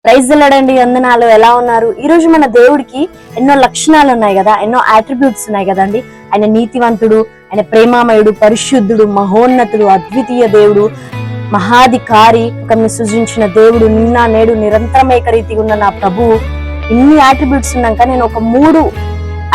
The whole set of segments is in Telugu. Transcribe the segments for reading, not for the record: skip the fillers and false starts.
ప్రైజ్ దిల్లడండి, వందనాలు. ఎలా ఉన్నారు? ఈ రోజు మన దేవుడికి ఎన్నో లక్షణాలు ఉన్నాయి కదా, ఎన్నో అట్రిబ్యూట్స్ ఉన్నాయి కదండి. ఆయన నీతివంతుడు, ఆయన ప్రేమామయుడు, పరిశుద్ధుడు, మహోన్నతుడు, అద్వితీయ దేవుడు, మహాధికారి, సృజించిన దేవుడు, నిన్న నేడు నిరంతరం ఏకరీతిగా ఉన్న నా ప్రభువు. ఇన్ని అట్రిబ్యూట్స్ ఉన్నాక నేను ఒక 3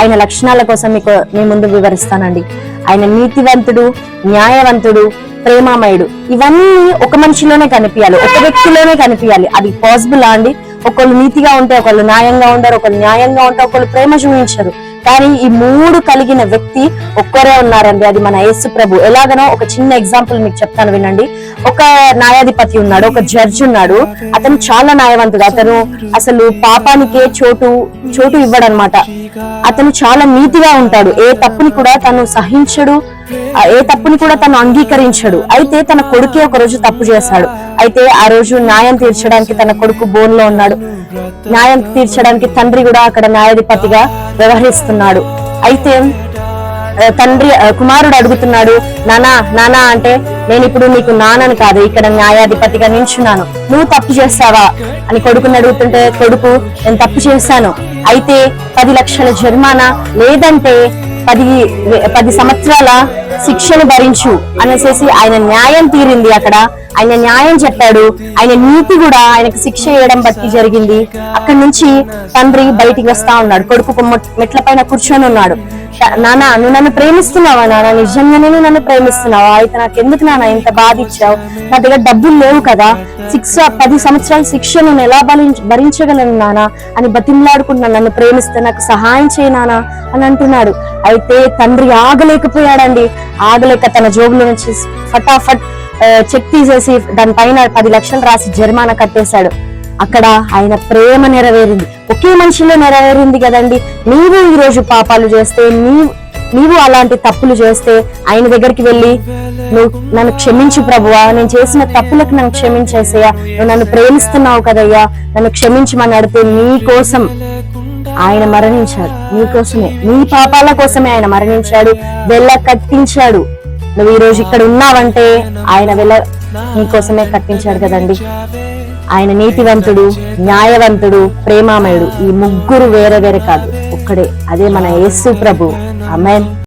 ఆయన లక్షణాల కోసం మీ ముందు వివరిస్తానండి. ఆయన నీతివంతుడు, న్యాయవంతుడు, ప్రేమామయుడు. ఇవన్నీ ఒక మనిషిలోనే కనిపించాలి, ఒక వ్యక్తిలోనే కనిపించాలి. అది పాసిబుల్ అండి? ఒకళ్ళు నీతిగా ఉంటే ఒకళ్ళు న్యాయంగా ఉంటారు, ఒకళ్ళు న్యాయంగా ఉంటే ఒకళ్ళు ప్రేమ చూపించరు. కానీ ఈ 3 కలిగిన వ్యక్తి ఒక్కరే ఉన్నారండి, అది మన యేసు ప్రభు. ఎలాగనో ఒక చిన్న ఎగ్జాంపుల్ మీకు చెప్తాను, వినండి. ఒక న్యాయాధిపతి ఉన్నాడు, ఒక జడ్జి ఉన్నాడు. అతను చాలా న్యాయవంతుడు. అతను అసలు పాపానికే చోటు ఇవ్వడనమాట. అతను చాలా నీతిగా ఉంటాడు. ఏ తప్పుని కూడా తను సహించడు, ఏ తప్పుని కూడా తను అంగీకరించడు. అయితే తన కొడుకే ఒక రోజు తప్పు చేశాడు. అయితే ఆ రోజు న్యాయం తీర్చడానికి తన కొడుకు బోన్లో ఉన్నాడు. న్యాయం తీర్చడానికి తండ్రి కూడా అక్కడ న్యాయాధిపతిగా వ్యవహరిస్తున్నాడు. అయితే కుమారుడు అడుగుతున్నాడు, నానా అంటే, నేను ఇప్పుడు నీకు నాన్నని కాదు, ఇక్కడ న్యాయాధిపతిగా నిల్చున్నాను, నువ్వు తప్పు చేస్తావా అని కొడుకుని అడుగుతుంటే, కొడుకు, నేను తప్పు చేశాను, అయితే 10 లక్షల జరిమానా లేదంటే 10 సంవత్సరాల శిక్షను భరించు అనేసి ఆయన న్యాయం తీరింది. అక్కడ ఆయన న్యాయం చెప్పాడు. ఆయన నీతి కూడా ఆయనకు శిక్ష వేయడం బట్టి జరిగింది. అక్కడి నుంచి తండ్రి బయటికి వస్తా ఉన్నాడు. కొడుకు మెట్ల పైన కూర్చొని ఉన్నాడు. నానా, నువ్వు నన్ను ప్రేమిస్తున్నావా? నాన్న, నిజంగానే నువ్వు నన్ను ప్రేమిస్తున్నావా? అయితే నాకు ఎందుకు నాన్న ఇంత బాధ ఇచ్చావు? నా దగ్గర డబ్బులు లేవు కదా, 10 సంవత్సరాల శిక్ష నేను ఎలా భరించగలను నానా అని బతిమలాడుకుంటున్నాను. నన్ను ప్రేమిస్తే నాకు సహాయం చేయనానా అని అంటున్నాడు. అయితే తండ్రి ఆగలేకపోయాడండి. ఆగలేక తన జోబులో నుంచి ఫటాఫట్ చెక్ తీసేసి దానిపైన 10 లక్షలు రాసి జరిమానా కట్టేశాడు. అక్కడ ఆయన ప్రేమ నెరవేరింది. ఒకే మనిషిలో నెరవేరింది కదండి. నీవు ఈ రోజు పాపాలు చేస్తే, నీవు అలాంటి తప్పులు చేస్తే ఆయన దగ్గరికి వెళ్ళి, నువ్వు నన్ను క్షమించు ప్రభువా, నేను చేసిన తప్పులకు నన్ను క్షమించేసయ్యా, నువ్వు నన్ను ప్రేమిస్తున్నావు కదయ్యా, నన్ను క్షమించమని అడిగితే నీ కోసం ఆయన మరణించాడు. నీకోసమే, నీ పాపాల కోసమే ఆయన మరణించాడు, వెళ్ళ కట్టించాడు. నువ్వు ఈ రోజు ఇక్కడ ఉన్నావంటే ఆయన నీకోసమే కట్టించాడు కదండి. ఆయన నీతివంతుడు, న్యాయవంతుడు, ప్రేమామయుడు. ఈ 3 వేరే వేరే కాదు, ఒక్కడే. అదే మన యేసు ప్రభు. ఆమేన్.